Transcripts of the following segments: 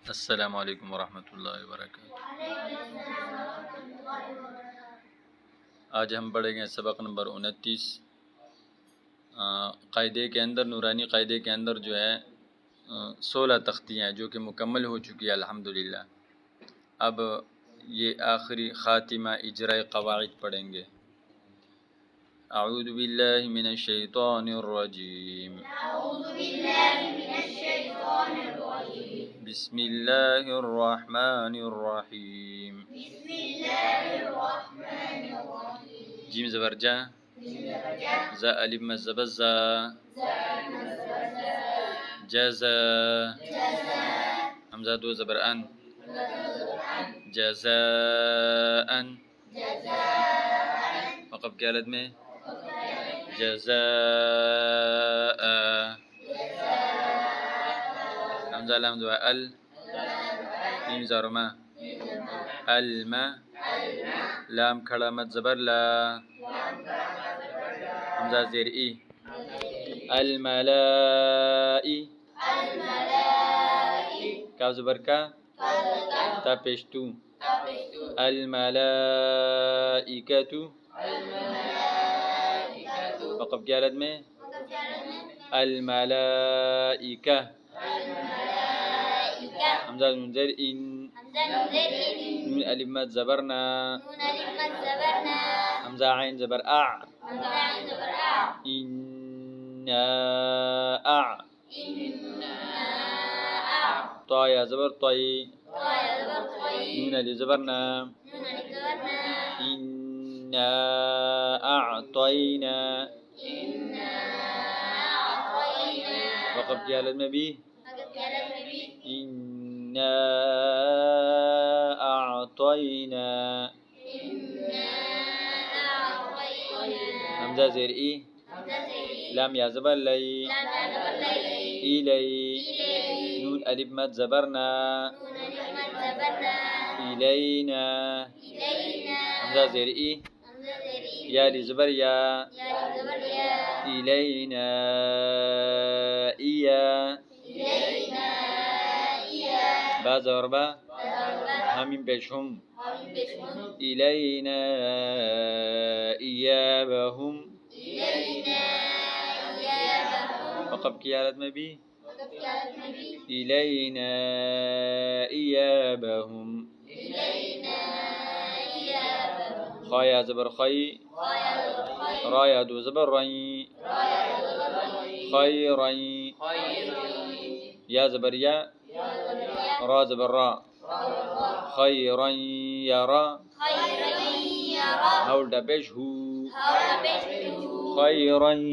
अस्सलामु अलैकुम वरहमतुल्लाहि वबरकातुहू। आज हम पढ़ेंगे सबक नंबर 29। कायदे के अंदर, नूरानी कायदे के अंदर जो है 16 तख्तियाँ जो कि मुकम्मल हो चुकी है अल्हम्दुलिल्लाह। अब ये आखिरी ख़ातिमा इजराए क़वाइद पढ़ेंगे। अऊज़ु बिल्लाहि मिनश शैतानिर रजीम। बिस्मिल्लाहिर रहमानिर रहीम। जीम ज़बर जा, ज़ा अलिफ मद ज़बर ज़ा, जज़ा, हमज़ा दो ज़बर अन, जज़ाअन, वक़फ़ की हालत में जज़ाअ, हमज़ा लाम दुआ अल, मीम ज़रमा अलमा, लाम खड़ा मद ज़बर ला, हमज़ा ज़ेर ई, अलमलाई, काफ ज़बर का, ता पेश तू, अलमलाइकतु, वक़फ़ की हालत में अलमलाइका, हमज़ा नून ज़ेर इन, नून अलिफ मद ज़बर ना, हमज़ा आइन ज़बर आ, इन्ना आ, ता या ज़बर तई, नून अलिफ ज़बर ना, इन्ना अअतैना, वक़फ़ की हालत में भी इन्ना अअतैना, हमज़ा ज़ेर ई, लाम या ज़बर लई, इलई, नून अलिफ मद ज़बर ना, इलैना, हमज़ा ज़ेर ई, या ली ज़बर या, इलैना इया, बा ज़बर बा, हामिम पेश हुम, इलैना इयाबहुम, वक़फ़ की हालत में भी इलैना इयाबहुम, ख़ा या ज़बर ख़ई, रा या दो ज़बर रई, ख़ैरई, या ज़बर या, रा ज़बर रा, ख़ैरई यरा, हा उल्टा पेश हू, ख़ैरई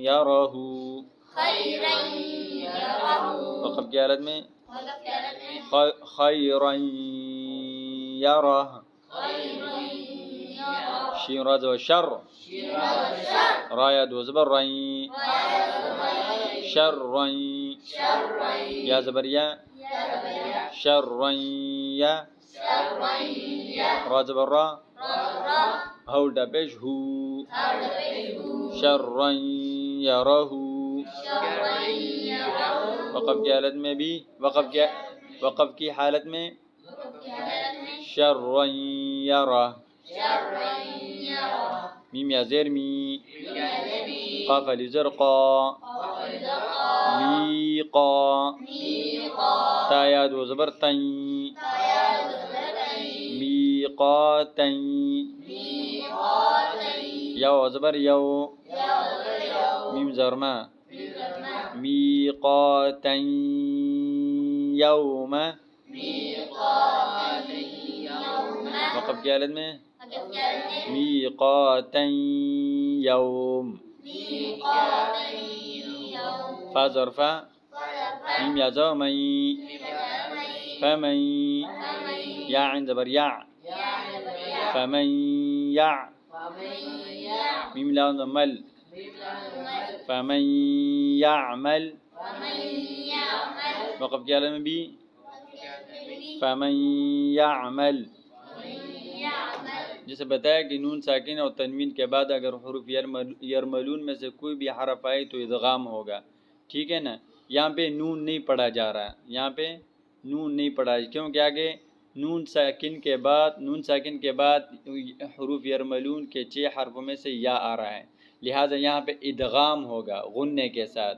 यरहू, वक़फ़ की हालत में ख़ैरई यरह, शीन रा ज़बर शर, रा या दो ज़बर रई, शर्रई, या ज़बर या, शर्रई या, रा ज़बर रा, हा उल्टा पेश हू, शर्रई यरहू, वक़फ़ की हालत में भी वक़फ़ की हालत में शर्रई यरह, मीम या ज़ेर मी, क़ाफ अलिफ ज़र क़ा, लीक़ा, ता या दो ज़बर तई, मीक़ातई, या ज़बर यौ, मीम ज़रमा मीक़ातई यौम, वक़फ़ की हालत में मीक़ातई यौम, फ़ा ज़र फ़ा, मीम या ज़ौ मई, फ़मई, या आइन ज़बर या, फ़मई या, मीम लाम मल, फ़मई याअमल, वक़फ़ की हालत में भी फ़मई याअमल। जैसे बताया कि नून साकिन और तनवीन के बाद अगर हुरूफ यरमलून में से कोई भी हरफ आए तो इदगाम होगा, ठीक है ना। यहाँ पे नून नहीं पढ़ा जा रहा, यहाँ पे नून नहीं पढ़ा, क्योंकि आगे नून साकिन के बाद हरूफ यरमलून के 6 हरफों में से या आ रहा है, लिहाजा यहाँ पे इदगाम होगा गुन्ने के साथ,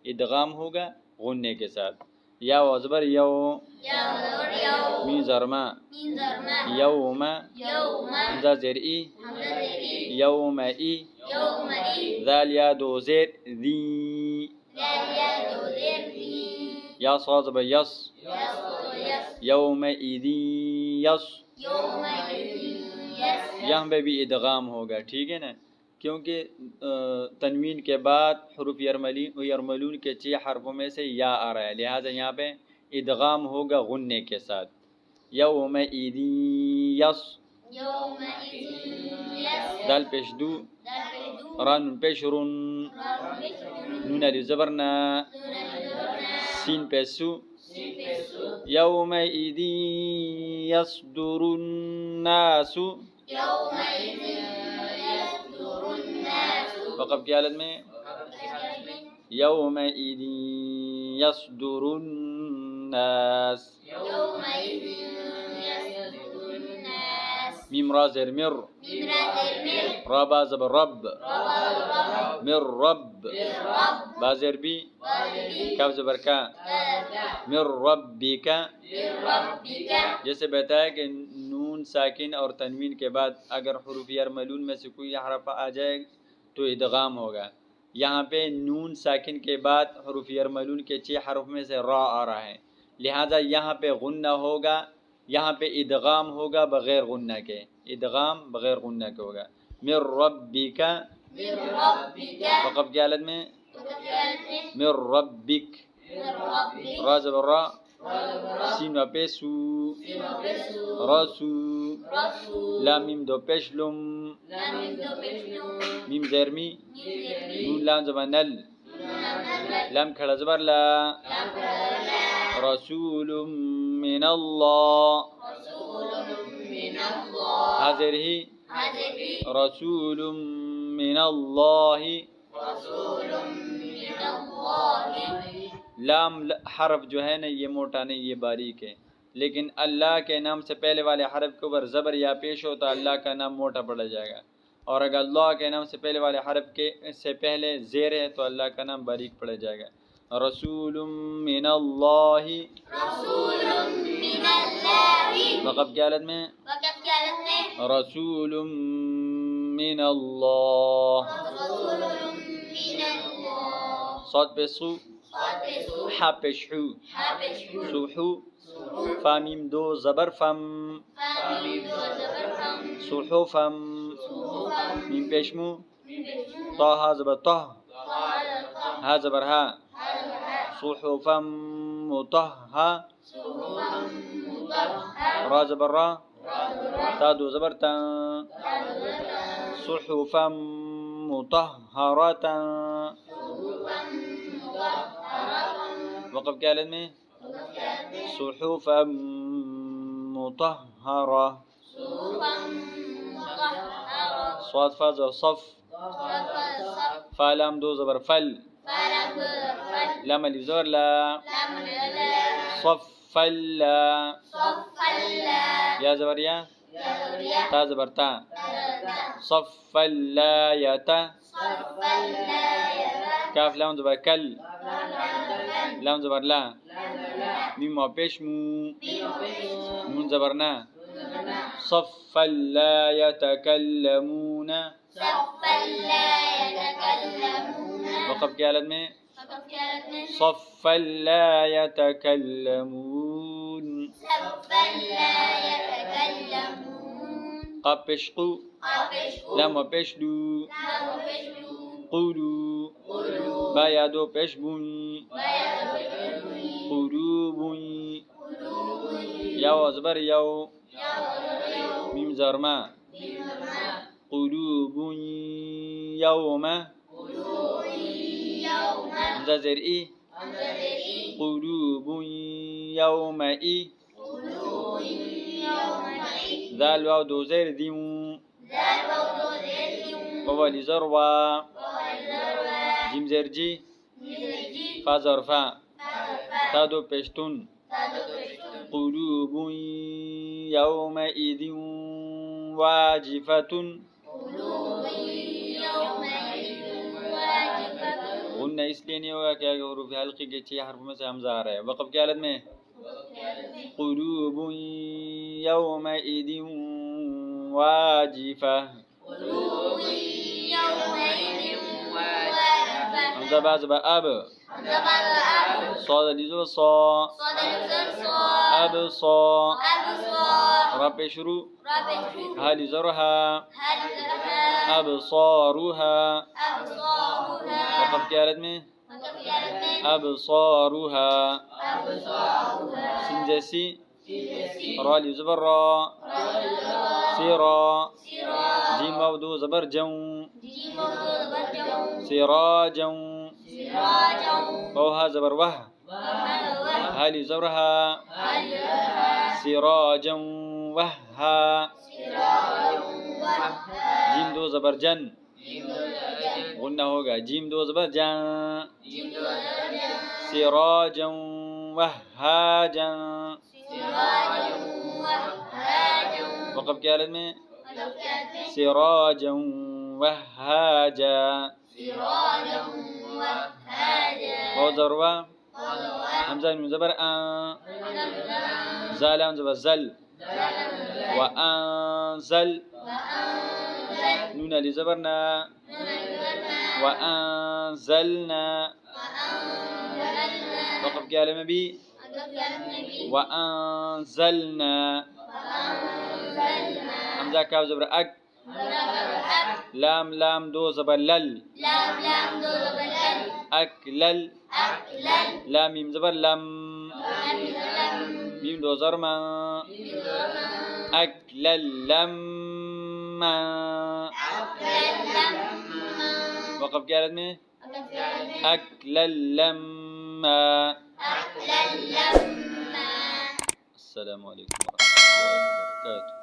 इदगाम होगा गुन्ने के साथ। या अज़बर यौ, मीम ज़रमा यौमा, हमज़ा ज़ेर ई यौमई, ज़ाल या दो ज़ेर ज़ी, या साद ज़बर यस यौमइज़ि यस, यहाँ पे भी इदगाम होगा, ठीक है ना, क्योंकि तनवीन के बाद हुरूफ यरमलून के 6 हरफों में से या आ रहा है, लिहाजा यहाँ पे इदगाम होगा गुन्ने के साथ। यौमइज़ि यस, दाल पेश दू, रा नून पेश रुन, नून अलिफ ज़बर ना, सीन पेश सु, यौमइज़ि यसदुरुन नासु, वक़फ़ की हालत में यौमइज़ि यसदुरुन नास, मीम रा ज़ेर मिर, रा बा ज़बर रब, मिर रब, बा ज़ेर बी, काफ ज़बर का, मिर रब्बिका। जैसे बताया कि नून साकिन और तनवीन के बाद अगर हुरूफ यरमलून में से कोई हरफ आ जाए तो इदगाम होगा। यहाँ पे नून साकिन के बाद हुरूफ यरमलून के 6 हरफ में से रा आ रहा है, लिहाजा यहाँ पे गुन्ना होगा, यहाँ पे इदगाम होगा बग़ैर गुन्ना के, इदगाम बग़ैर गुन्ना के होगा। मिर रब्बिका, वक़फ़ की हालत में मिर रब्बिक, रा ज़बर रा, सीन व पेशु, रसू, लाम मीम दो पेश लुम, मीम ज़ेर मी, नून लाम ज़बर नल, लाम खड़ा ज़बर ला, रसूलुम मिनल्लाह, हाज़िर ही, रसूलुम मिनल्लाहि, लाम हरफ जो है ना ये मोटा नहीं, ये बारीक है, लेकिन अल्लाह के नाम से पहले वाले हरफ के ऊपर ज़बर या पेश हो तो अल्लाह का नाम मोटा पड़ा जाएगा, और अगर अल्लाह के नाम से पहले वाले हरफ के से पहले ज़ेर है तो अल्लाह का नाम बारीक पड़ा जाएगा। रसूलुम मिनल्लाहि, वक़फ़ की हालत में रसूलुम मिनल्लाह, साद पे सु, हा पे शु, सुहु, फा मीम दो ज़बर फम, सुहुफम, मीम पेश मु, ताहा ज़बर तह, हा ज़बर हा, सुहुफम मुतहहा, रा ज़बर रा, ता दो ज़बर ता, सुहुफम मुतहहरता, वक़फ़ की हालत में सुहुफम मुतहहरा, स्वाद फा ज़ सफ़, फा लाम दो ज़बर फल, लाम अलिफ ज़बर ला, सफ़ल्ला, या ज़बर या, ता ज़बर ता, सफ़ल्लायता, काफ लाम ज़बर कल, लाम ज़बर ला, मीम वा पेश मू, नून ज़बर ना, सफ़ल्ला यतकल्लमून, वक़फ़ की हालत में सफ़ल्ला यतकल्लमून, क़ाफ पेश क़ु, लाम वा पेश लू, क़ुलू, बा या दो पेश बुन, क़ुलूबुन, या वा ज़बर यौ, मीम ज़रमा, क़ुलूबुन यौमा, हमज़ा ज़ेर ई, क़ुलूबुन यौमई, ज़ाल वाव दो ज़ेर दिं, वाव अलिफ ज़र वा, जिम ज़ेर जी, फा ज़र फा, ता दो पेश तुन, قلوب يومئذ واجفة غنة इसलिए नहीं होगा क्या हरूफ हल्की के 6 हर्फ में से हमजा आ रहा है। वक़फ़ की हालत में قلوب يومئذ واجفة हमजा बाज़ अब صاد लिज़ो صا अब صا رب شروع هل زرها أبصارها وقف كالت में أبصارها سنجسي را لزبر را سيرا جيم موضو زبر جو سراجا وها زبر وه هل زرها سراجا وها جيم دو زبر جن غنة होगा جيم दो زبر جن سراجا وهاجا وقف की हालत में سراجا وهاجا وزروا همزة من زبر زال من زبر زل وأنزل نون لزبرنا وأنزلنا وقف كلمة بي وأنزلنا همزة كاف زبر أك لام لام دو زبر لل أكلل لام ميم زبر لم ميم دو زرما أكلل لما وقف كالت में أكلل لما السلام عليكم ورحمة الله وبركاته.